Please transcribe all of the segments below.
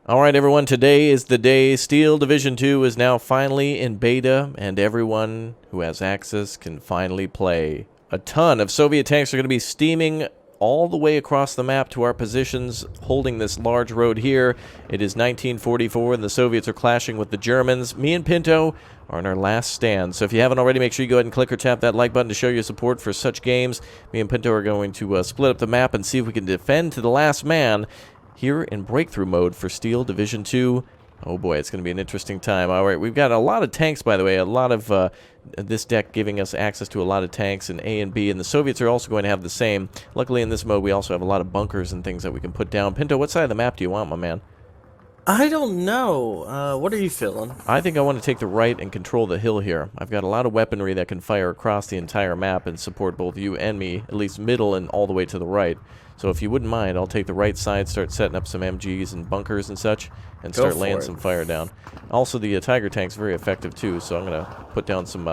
All right, everyone, today is the day. Steel Division 2 is now finally in beta, and everyone who has access can finally play. A ton of Soviet tanks are going to be steaming all the way across the map to our positions, holding this large road here. It is 1944, and the Soviets are clashing with the Germans. Me and Pinto are in our last stand, so if you haven't already, make sure you go ahead and click or tap that like button to show your support for such games. Me and Pinto are going to split up the map and see if we can defend to the last man here in breakthrough mode for Steel Division 2. Oh boy, it's going to be an interesting time. All right, we've got a lot of tanks, by the way. A lot of this deck giving us access to a lot of tanks in A and B, and the Soviets are also going to have the same. Luckily, in this mode, we also have a lot of bunkers and things that we can put down. Pinto, what side of the map do you want, my man? I don't know. What are you feeling? I think I want to take the right and control the hill here. I've got a lot of weaponry that can fire across the entire map and support both you and me, at least middle and all the way to the right. So if you wouldn't mind, I'll take the right side, start setting up some MGs and bunkers and such, and start laying some fire down. Also, the Tiger tank's very effective too, so I'm going to put down some,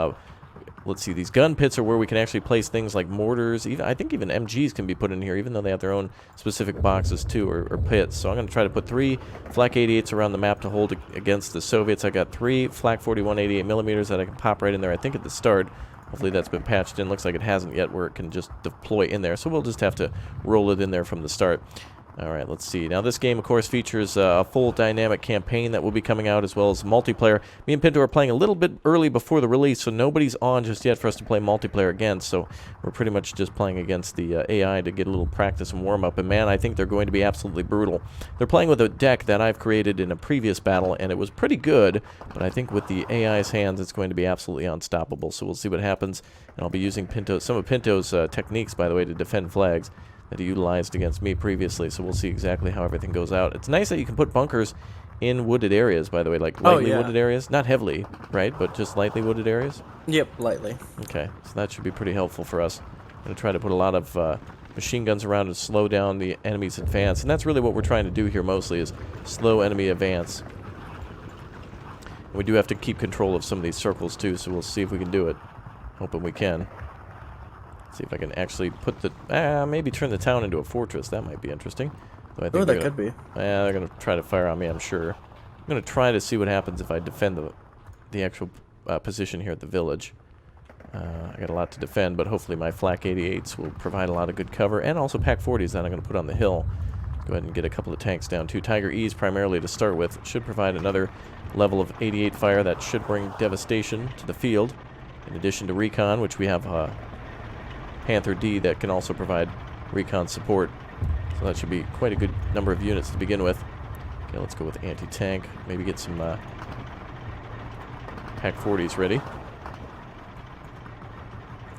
let's see, these gun pits are where we can actually place things like mortars. I think even MGs can be put in here, even though they have their own specific boxes too, or pits. So I'm going to try to put 3 Flak 88s around the map to hold against the Soviets. I got 3 Flak 41 88mm that I can pop right in there, I think at the start. Hopefully that's been patched in. Looks like it hasn't yet, where it can just deploy in there. So we'll just have to roll it in there from the start. All right, let's see. Now this game, of course, features a full dynamic campaign that will be coming out, as well as multiplayer. Me and Pinto are playing a little bit early before the release, so nobody's on just yet for us to play multiplayer against. So we're pretty much just playing against the AI to get a little practice and warm up. And man, I think they're going to be absolutely brutal. They're playing with a deck that I've created in a previous battle, and it was pretty good. But I think with the AI's hands, it's going to be absolutely unstoppable. So we'll see what happens. And I'll be using some of Pinto's techniques, by the way, to defend flags that he utilized against me previously, so we'll see exactly how everything goes out. It's nice that you can put bunkers in wooded areas, by the way, like lightly wooded areas. Not heavily, right, but just lightly wooded areas? Yep, lightly. Okay, so that should be pretty helpful for us. I'm going to try to put a lot of machine guns around to slow down the enemy's advance, and that's really what we're trying to do here mostly, is slow enemy advance. And we do have to keep control of some of these circles too, so we'll see if we can do it. Hoping we can. See if I can actually put the... maybe turn the town into a fortress. That might be interesting. I think that could be. Yeah, they're going to try to fire on me, I'm sure. I'm going to try to see what happens if I defend the actual position here at the village. I got a lot to defend, but hopefully my Flak 88s will provide a lot of good cover, and also Pack 40s that I'm going to put on the hill. Go ahead and get a couple of tanks down, too. Tiger E's primarily to start with. Should provide another level of 88 fire that should bring devastation to the field. In addition to recon, which we have... Panther D that can also provide recon support. So that should be quite a good number of units to begin with. Okay, let's go with anti-tank. Maybe get some Pack 40s ready.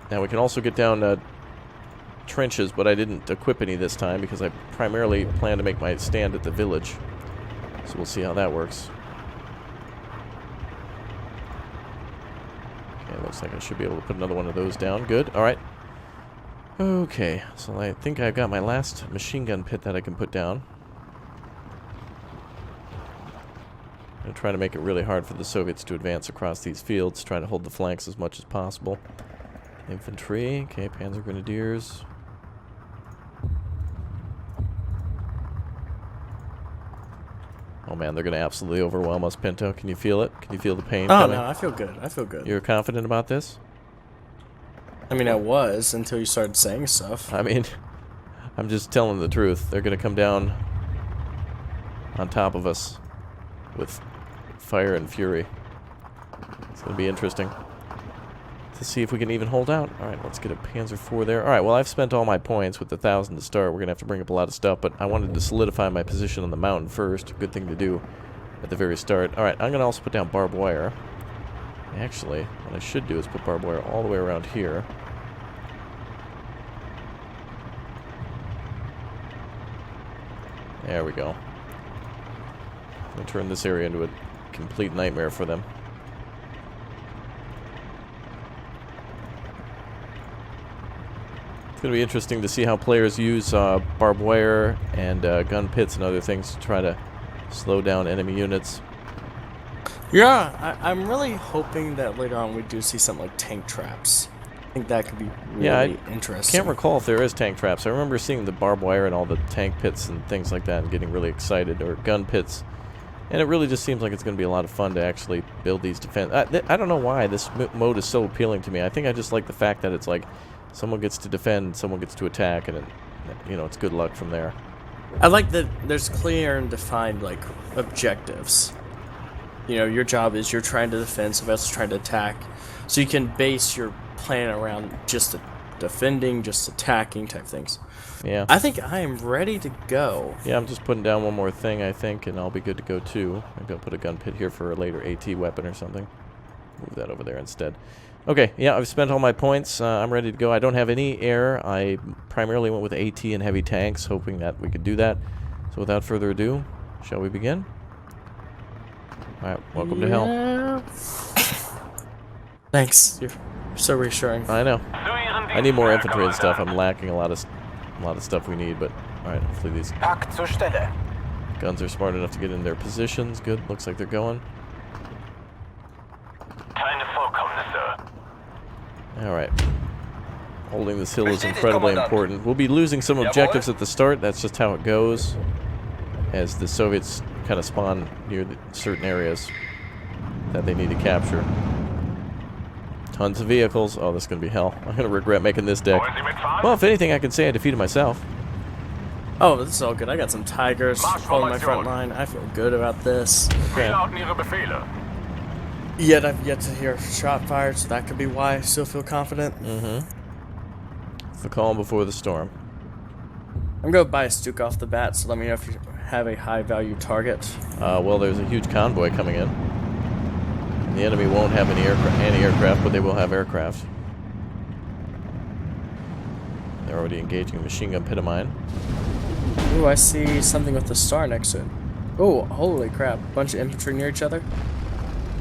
Now we can also get down trenches, but I didn't equip any this time because I primarily plan to make my stand at the village. So we'll see how that works. Okay, looks like I should be able to put another one of those down. Good, alright. Okay, so I think I've got my last machine gun pit that I can put down. I'm going to try to make it really hard for the Soviets to advance across these fields, try to hold the flanks as much as possible. Infantry, okay, Panzer Grenadiers. Oh man, they're going to absolutely overwhelm us, Pinto. Can you feel it? Can you feel the pain coming? No, I feel good. I feel good. You're confident about this? I mean, I was until you started saying stuff. I mean, I'm just telling the truth. They're going to come down on top of us with fire and fury. It's going to be interesting to see if we can even hold out. Alright, let's get a Panzer IV there. Alright, well, I've spent all my points with the 1,000 to start. We're going to have to bring up a lot of stuff, but I wanted to solidify my position on the mountain first. Good thing to do at the very start. Alright, I'm going to also put down barbed wire. Actually, what I should do is put barbed wire all the way around here. There we go. I'm going to turn this area into a complete nightmare for them. It's going to be interesting to see how players use barbed wire and gun pits and other things to try to slow down enemy units. Yeah, I'm really hoping that later on we do see something like tank traps. I think that could be really interesting. I can't recall if there is tank traps. I remember seeing the barbed wire and all the tank pits and things like that and getting really excited, or gun pits. And it really just seems like it's going to be a lot of fun to actually build these defense. I don't know why this mode is so appealing to me. I think I just like the fact that it's like someone gets to defend, someone gets to attack, and it, you know, it's good luck from there. I like that there's clear and defined like objectives. You know, your job is you're trying to defend, somebody else is trying to attack. So you can base your plan around just defending, just attacking type things. Yeah. I think I am ready to go. Yeah, I'm just putting down one more thing, I think, and I'll be good to go too. I'm going to put a gun pit here for a later AT weapon or something. Move that over there instead. Okay, yeah, I've spent all my points. I'm ready to go. I don't have any air. I primarily went with AT and heavy tanks, hoping that we could do that. So without further ado, shall we begin? Alright, welcome to hell. Thanks. You're so reassuring. I know. I need more infantry and stuff. I'm lacking a lot of stuff we need, but alright, hopefully these guns are smart enough to get in their positions. Good, looks like they're going. Alright. Holding this hill is incredibly important. We'll be losing some objectives at the start. That's just how it goes. As the Soviets kind of spawn near certain areas that they need to capture. Tons of vehicles. Oh, this is going to be hell. I'm going to regret making this deck. Well, if anything, I can say I defeated myself. Oh, this is all good. I got some Tigers holding my front line. I feel good about this. Okay. Yet I've yet to hear shot fired, so that could be why I still feel confident. Mm-hmm. It's the calm before the storm. I'm going to buy a Stuke off the bat, so let me know if you have a high-value target. Well, there's a huge convoy coming in. The enemy won't have any anti-aircraft, but they will have aircraft. They're already engaging a machine gun pit of mine. Ooh, I see something with the star next to it. Oh, holy crap. Bunch of infantry near each other.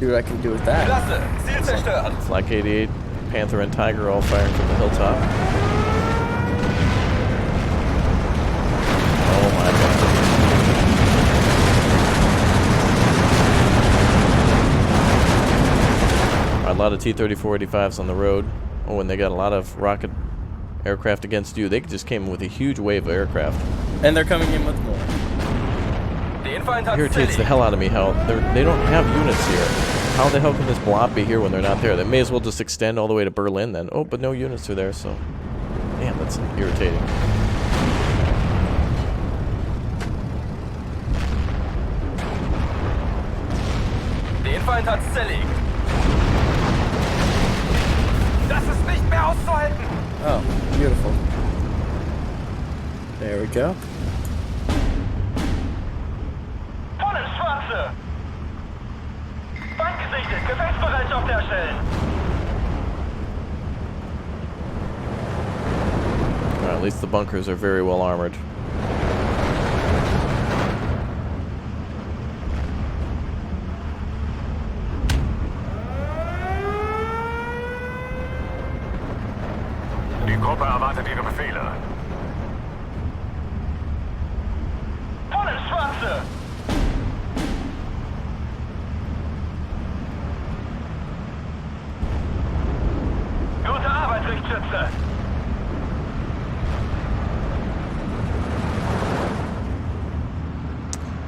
See what I can do with that. Flak 88, Panther, and Tiger all firing from the hilltop. Oh my god. A lot of T-34-85s on the road. Oh, and they got a lot of rocket aircraft against you. They just came with a huge wave of aircraft. And they're coming in with more. It irritates the hell out of me how they don't have units here. How the hell can this blob be here when they're not there? They may as well just extend all the way to Berlin then. Oh, but no units are there, so... Damn, that's irritating. Den Feind hat's zerlegt. Das ist nicht mehr auszuhalten. Oh, beautiful. There we go. Volle Schwarze. Feind gesichtet. Gefechtsbereitschaft herstellen. Well, at least the bunkers are very well armored. Die Gruppe erwartet ihre Befehle. Volle Schwarze. Gute Arbeit, Richtschütze.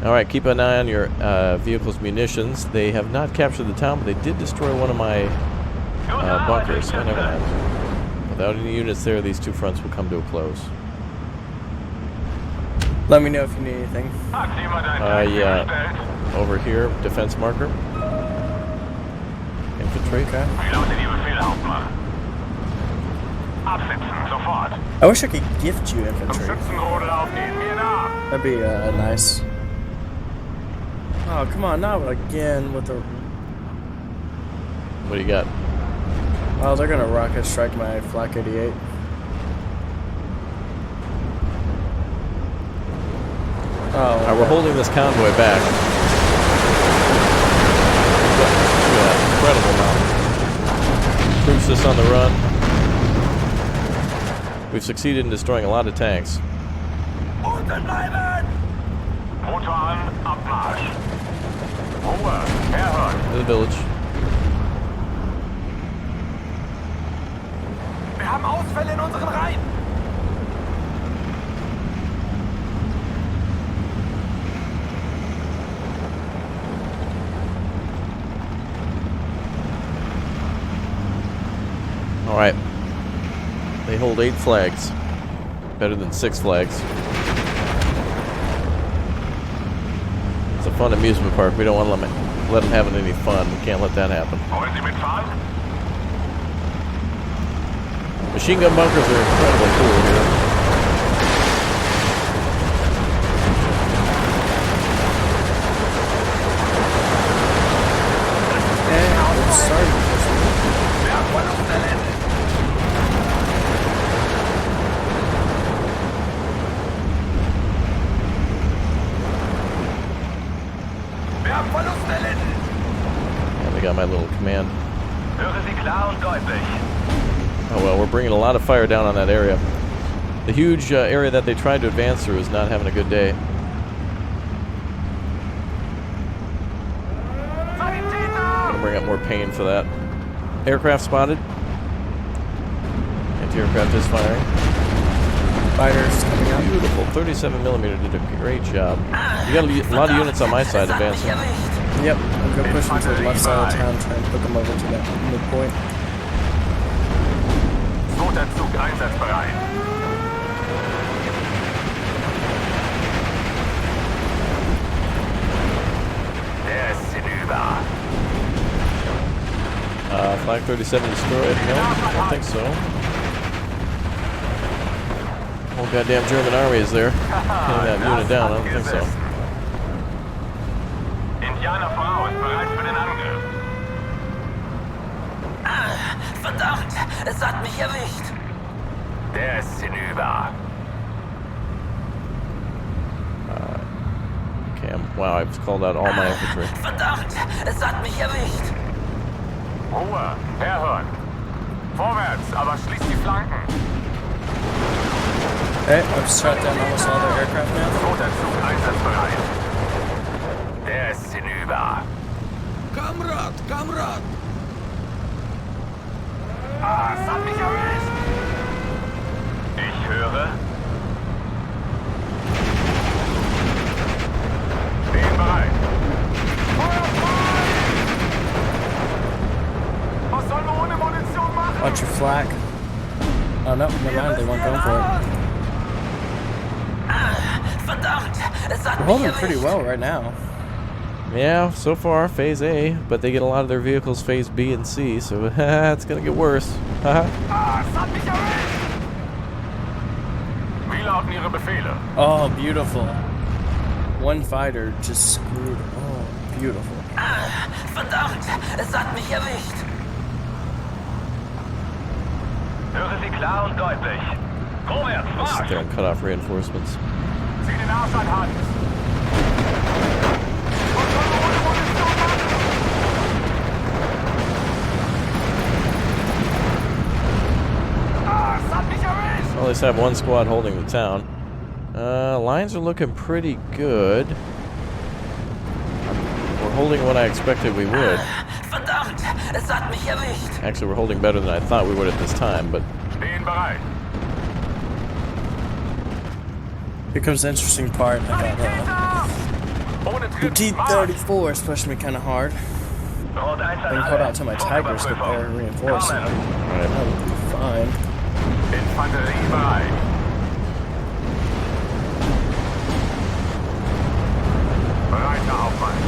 Alright, keep an eye on your vehicle's munitions. They have not captured the town, but they did destroy one of my bunkers, so never mind. Without any units there, these two fronts will come to a close. Let me know if you need anything. Yeah. Over here, defense marker. Infantry. Okay. Reloaded die Befehle, Hauptmann. Absetzen, sofort. I wish I could gift you infantry. Schützenrodel aufnehmen, mir nach. That'd be nice. Oh, come on, not again with the... What do you got? Oh, they're gonna rocket strike my Flak 88. Oh, Alright, we're holding this convoy back. Look at that incredible mountain. Troops just on the run. We've succeeded in destroying a lot of tanks. Unten bleiben! Motor an, Abmarsch. Ruhe, herhören. To the village. Wir haben Ausfälle in unseren Reihen. Alright. They hold 8 flags. Better than 6 flags. It's a fun amusement park. We don't want to let them have any fun. We can't let that happen. Wollen Sie mitfahren? Machine gun bunkers are incredibly cool here. Yeah, they got my little command. Höre Sie klar und deutlich. Oh well, we're bringing a lot of fire down on that area. The huge area that they tried to advance through is not having a good day. Gonna bring up more pain for that. Aircraft spotted. Anti-aircraft is firing. Fighters coming up. Beautiful. 37mm did a great job. You got a lot of units on my side advancing. Yep, I'm gonna push them to the left side of town, try and put them over to that midpoint. Zweiter Zug einsatzbereit. Der ist hinüber. Flag 37 destroyed. No, I don't think so. Whole goddamn German army is there. Killing that unit down. I don't think so. Indianer voraus, bereit für den Angriff. Verdammt, es hat mich erwischt. Der ist hinüber. Okay, wow, I've called out all my infantry. Verdammt, es hat mich erwischt. Ruhe, herhören. Vorwärts, aber schließt die Flanken. Okay, I've shot down almost all their aircraft now. Zweiter Zug einsatzbereit. Der ist hinüber. Kamerad, Kamerad. Ah, es hat mich erwischt. Ich höre. Bin bereit. Feuer frei! Was sollen wir ohne Munition machen? Watch your flak. Oh no, never mind, they weren't going for it. Verdammt, es hat We're mich holding erwischt. pretty well right now. Yeah, so far, Phase A, but they get a lot of their vehicles Phase B and C, so it's gonna get worse. Ah, es hat mich erwischt! Wie lauten Ihre Befehle? Oh, beautiful. One fighter just screwed. Oh, beautiful. Verdammt, es hat mich erwischt. Höre Sie klar und deutlich. Vorwärts, Sit Marsch! there and cut off reinforcements. Zieh den Arsch an Hand! Was sollen wir ohne Munition machen? Ah, es hat mich erwischt! Well, at least I have one squad holding the town. Lines are looking pretty good. We're holding what I expected we would. Verdammt, es hat mich erwischt. Actually, we're holding better than I thought we would at this time, but Stehen bereit. Here comes the interesting part. I got Ohne the Tritt, Marsch! T-34 is pushing me kind of hard. Rot 1 I can hold out till my Tigers get there and reinforce it. alright. That would be fine. Infanterie bereit. Bereiter Aufwand.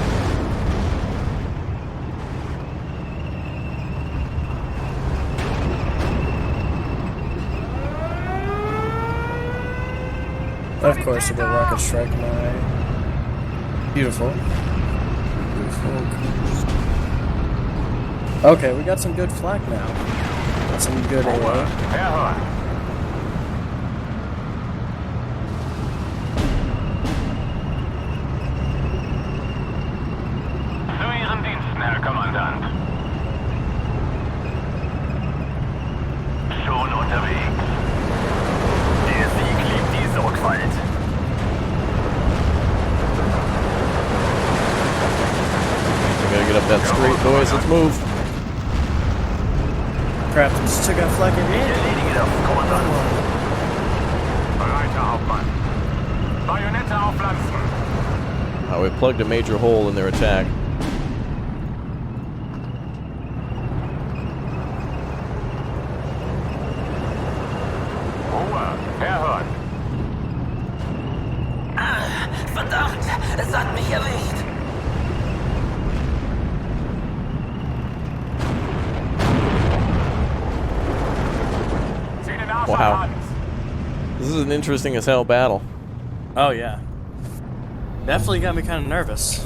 Of course, the rocket strike my. Beautiful. Beautiful. Okay, we got some good flak now. Got some good Ruhe, AA. herhören. Zu Ihren Diensten, Herr Kommandant. Schon unterwegs. Der Sieg liebt die Sorgfalt. We gotta get up that street, boys. Let's move. Crap, just took out flak again. Erledige das, Kommandant. Bereiter Hauptmann. Bajonette aufpflanzen. We plugged a major hole in their attack. Ruhe. Herhören. Verdammt, es hat mich erwischt. Zieh den Arsch Wow. an, Hans. This is an interesting as hell battle. Oh yeah. Definitely got me kind of nervous.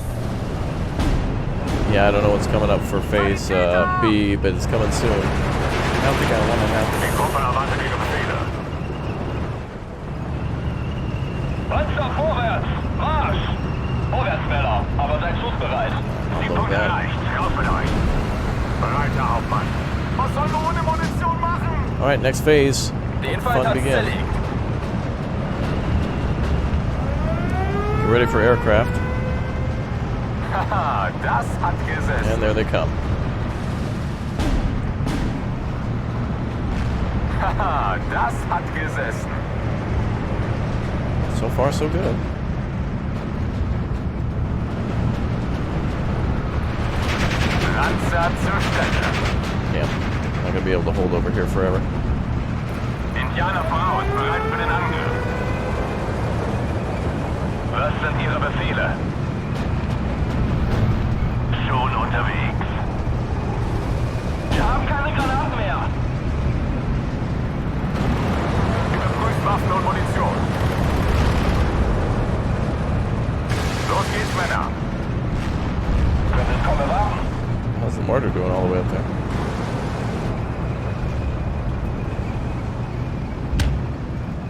Yeah, I don't know what's coming up for phase B, but it's coming soon. I don't think I want to have. Die Gruppe erwartet ihre Befehle. Panzer vorwärts! Marsch! Vorwärts, Männer, aber seid schussbereit. Siegpunkt that. erreicht. Raus mit euch. Bereit, Herr Hauptmann. Was sollen wir ohne Munition machen? All right, next phase. Den Fun Feind hat's begin. zerlegt. Get ready for aircraft, Haha, das hat gesessen. and there they come. Haha, das hat gesessen. So far, so good. Panzer zur Stelle. Damn, not gonna be able to hold over here forever. Indianer voraus, bereit für den Angriff. Was sind Ihre Befehle? Schon unterwegs. Wir haben keine Granaten mehr. Überprüft Waffen und Munition. Los geht's, Männer. Könnt es kaum erwarten. How's the mortar doing all the way up there?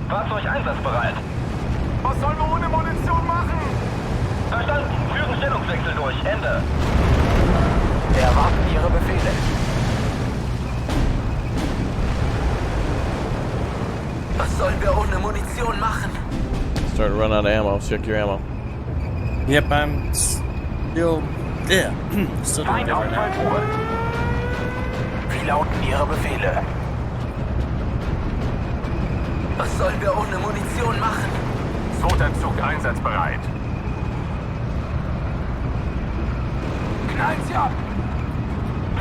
Fahrzeug einsatzbereit. Was sollen wir ohne Munition machen? Verstanden. Führen Stellungswechsel durch. Ende. Wir erwarten Ihre Befehle. Was sollen wir ohne Munition machen? Starting to run out of ammo. Check your ammo. Yep, I'm still. Yeah, still doing Feind good auf right now. 12 Uhr. Wie lauten Ihre Befehle? Was sollen wir ohne Munition machen? Sotentzug einsatzbereit. Knallen Sie ab!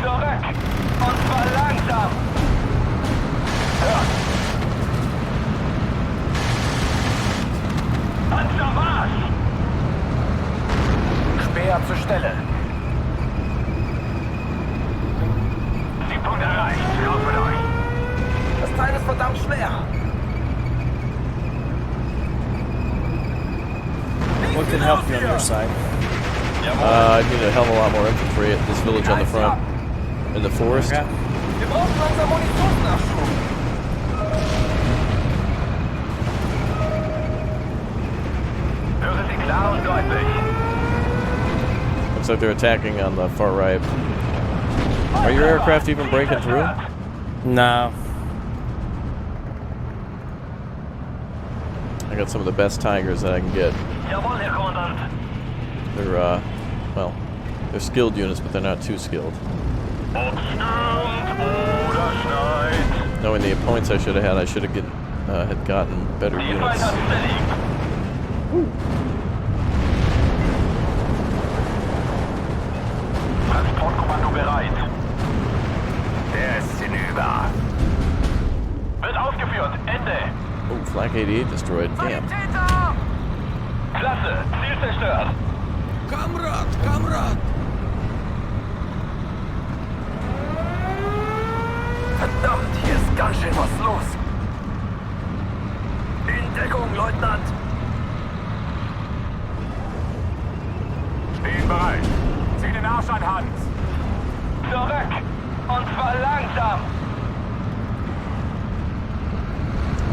Zurück! Und zwar langsam! Hört! Panzer Marsch! Speer zur Stelle! Siegpunkt erreicht. Raus mit euch. Das Teil ist verdammt schwer! What can help you on your side? I need a hell of a lot more infantry at this village on the front. In the forest. Okay. Wir brauchen langsam Munitionsnachschub! Höre Sie klar und deutlich. Looks like they're attacking on the far right. Are your aircraft even breaking through? No. I got some of the best Tigers that I can get. Jawohl, Herr Kommandant! They're, well, they're skilled units, but they're not too skilled. Ob stürmt oder schneit. Knowing the points I should have had gotten better Die Feind units. hat's zerlegt! Transportkommando bereit. Der ist hinüber. Wird ausgeführt! Ende! Oh, Flak 88 destroyed. Damn. Klasse! Ziel zerstört! Kamerad, Kamerad! Verdammt, hier ist ganz schön was los. In Deckung, Leutnant! Stehen bereit. Zieh den Arsch an, Hans. Zurück! Und zwar langsam!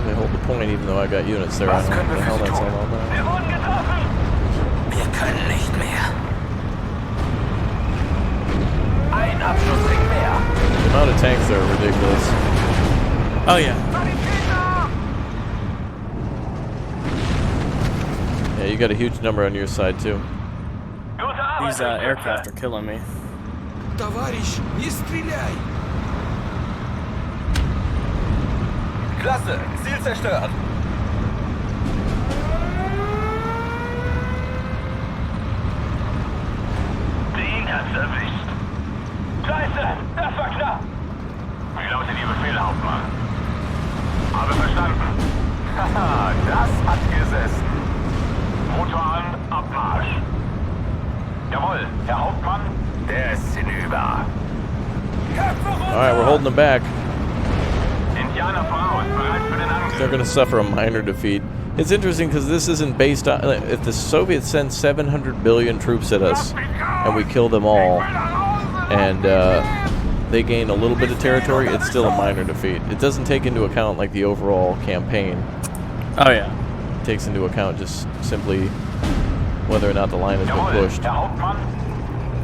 They hold the point even though I got units there. I don't know what the hell that's all about. Wir wurden getroffen! Wir können nicht mehr. Ein Abschussring mehr! The amount of tanks there are ridiculous. Oh yeah. Yeah, you got a huge number on your side too. Gute Arbeit! These aircraft are killing me. Товарищ, не стреляй! Klasse! Ziel zerstört! Den hat's erwischt. Scheiße! Das war knapp! Wie lautet Ihr Befehl, Hauptmann? Habe verstanden. gesessen. Motor an, Abmarsch. Jawohl, Herr Hauptmann. Der ist hinüber. Alright, we're holding them back. Indianer voraus, bereit für den Angriff. They're going to suffer a minor defeat. It's interesting because this isn't based on... If the Soviets send 700 billion troops at us, and we kill them all, and they gain a little bit of territory, it's still a minor defeat. It doesn't take into account, like, the overall campaign. Oh yeah. It takes into account just simply whether or not the line has been pushed. Herr Hauptmann.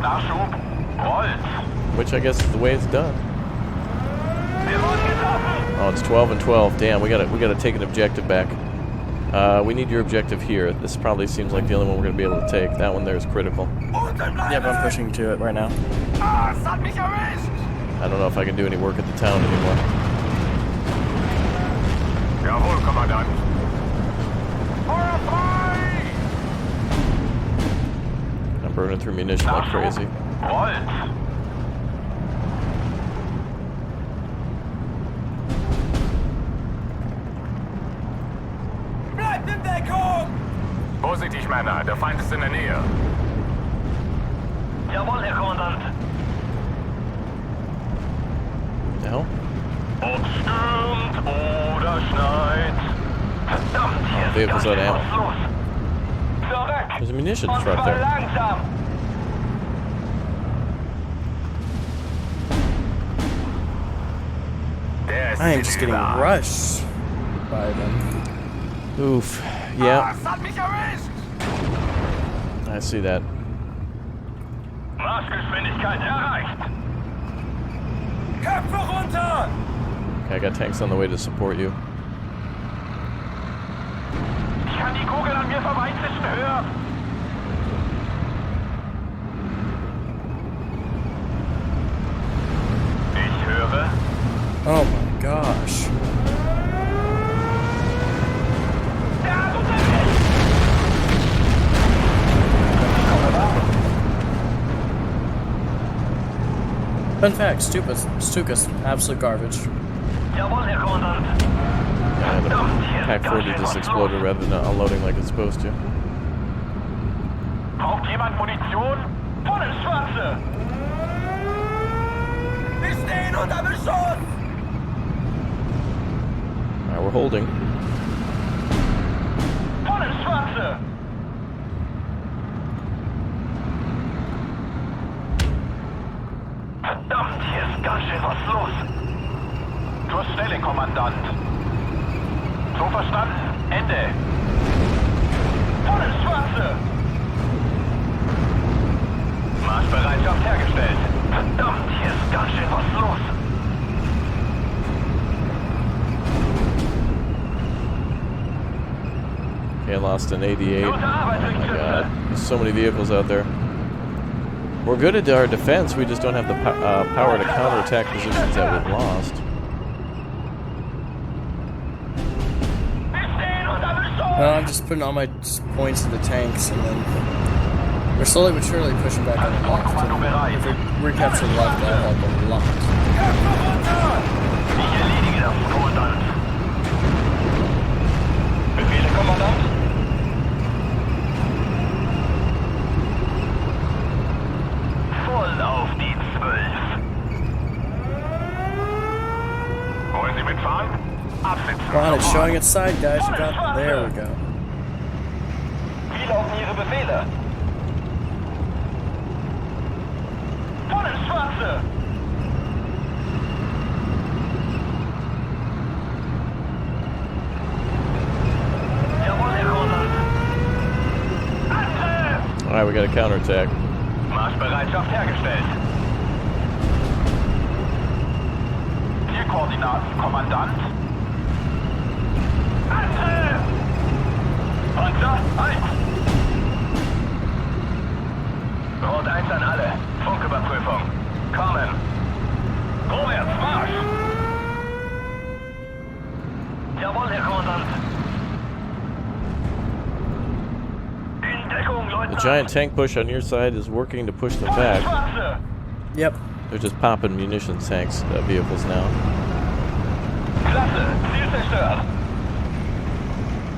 Nachschub. Rollt. Which I guess is the way it's done. Wir wurden getroffen. Oh, it's 12 and 12. Damn, we gotta take an objective back. We need your objective here. This probably seems like the only one we're gonna be able to take. That one there is critical. Yeah, but I'm pushing to it right now. Ah, es hat mich erwischt. I don't know if I can do any work at the town anymore. Jawohl, Kommandant. Feuer frei. I'm burning through munition like crazy. Rollt. Bleibt in Deckung! Vorsichtig, Männer. Der Feind ist in der Nähe. Jawohl, Herr Kommandant. The hell? Ob stürmt oder schneit. Verdammt, hier ist vehicles ganz out of schön ammo. was los. Zurück. There's a munitions Und truck voll there. langsam. Der ist I am just getting hinüber. rushed by them. Oof. Ah, Yeah, es hat mich erwischt. I see that. Marschgeschwindigkeit erreicht. Köpfe runter! Okay, I got tanks on the way to support you. Ich kann die Kugeln an mir vorbeizischen hören. Ich höre. Oh my gosh. Der ist unterwegs. Fun fact, Stuka's absolute garbage. Jawohl, Herr Kommandant. Yeah, the Verdammt, hier ist Pack ganz 40 schön just was exploded los. rather than unloading like it's supposed to. Braucht jemand Munition? Volle Schwarze. Wir stehen unter Beschuss! Alright, we're holding. Volle Schwarze. Verdammt, hier ist ganz schön was los. Zur Stelle, Kommandant. So verstanden. Ende. Volle Schwarze. Marschbereitschaft hergestellt. Verdammt, hier ist ganz schön was los. Okay, I lost an 88. Oh my god. There's so many vehicles out there. We're good at our defense, we just don't have the power to counterattack positions that we've lost. Well, I'm just putting all my points in the tanks, and then we're slowly but surely pushing back on the left. And if we recapture the left, that'll help a lot. Ich erledige das, Kommandant. Befehle, Kommandant? Voll auf die 12. Wollen Sie mitfahren? Absitzen. Come on, it's showing its side, guys. You got, there we go. Wie lauten Ihre Befehle? Voll ins Schwarze! Jawohl, Herr Kommandant! Angriff! Alright, we got a counterattack. Marschbereitschaft hergestellt. Zielkoordinaten, Kommandant. Angriff! Panzer, halt! Rot 1 an alle. Funküberprüfung. Kommen. Vorwärts, Marsch! Jawohl, Herr Kommandant. In Deckung, The Leutnant. giant tank push on your side is working to push them back. Schwarze! Yep. They're just popping munitions tanks vehicles now. Klasse, Ziel zerstört.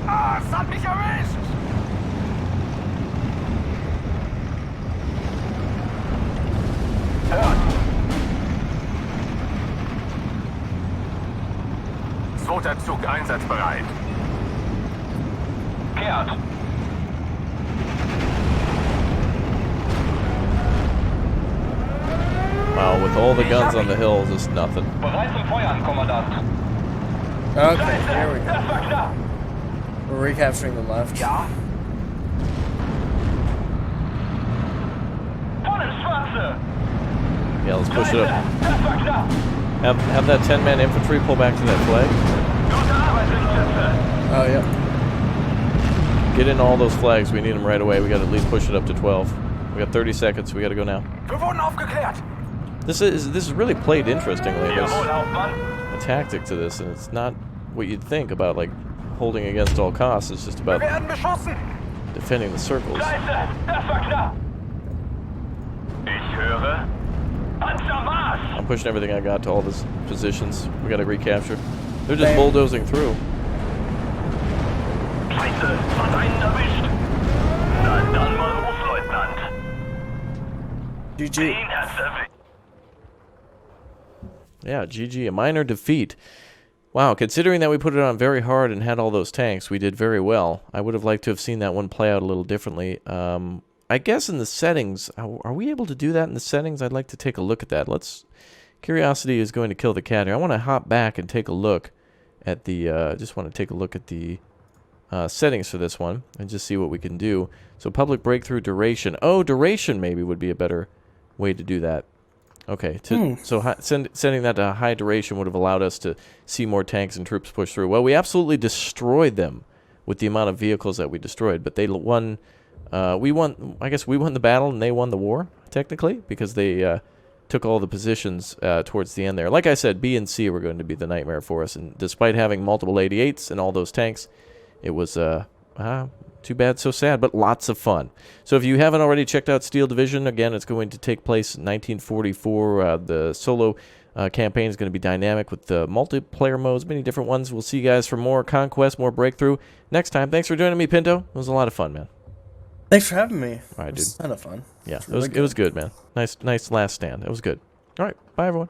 Ah, Was hat mich erwischt? Zweiter Zug einsatzbereit. Kehrt. Wow, with all the guns on the hills, it's nothing. Bereit zum Feuern, Kommandant. Okay, here we go. Das war knapp. We're recapturing the left. Ja? Voll ins Schwarze. Yeah, let's push it up. Das war knapp. Have that 10-man infantry pull back to that flag. Gute Arbeit, Lichtschütze. Oh, yep. Get in all those flags. We need them right away. We got to at least push it up to 12. We got 30 seconds. We got to go now. Wir wurden aufgeklärt. This is really played interestingly. There's Jawohl, Hauptmann. a tactic to this, and it's not what you'd think about like holding against all costs. It's just about Wir werden beschossen. defending the circles. Scheiße, das war knapp. Ich höre. Panzermarsch. I'm pushing everything I got to all these positions. We got to recapture. They're just Bam. bulldozing through. Scheiße, hat einen erwischt. Na dann mal Ruf, Leutnant. GG. Den hat's erwischt. Yeah, GG, a minor defeat. Wow, considering that we put it on very hard and had all those tanks, we did very well. I would have liked to have seen that one play out a little differently. I guess in the settings, are we able to do that in the settings? I'd like to take a look at that. Curiosity is going to kill the cat here. I want to hop back and take a look at the, just want to take a look at the settings for this one and just see what we can do. So public breakthrough duration. Oh, duration maybe would be a better way to do that. Okay, so sending that to high duration would have allowed us to see more tanks and troops push through. Well, we absolutely destroyed them with the amount of vehicles that we destroyed, but they won. We won. I guess we won the battle and they won the war technically because they took all the positions towards the end there. Like I said, B and C were going to be the nightmare for us, and despite having multiple 88s and all those tanks, it was too bad, so sad, but lots of fun. So if you haven't already checked out Steel Division, again, it's going to take place in 1944. The solo campaign is going to be dynamic with the multiplayer modes, many different ones. We'll see you guys for more Conquest, more Breakthrough next time. Thanks for joining me, Pinto. It was a lot of fun, man. Thanks for having me. All right, dude. It was kind of fun. Yeah, Really it was good, man. Nice last stand. It was good. All right, bye, everyone.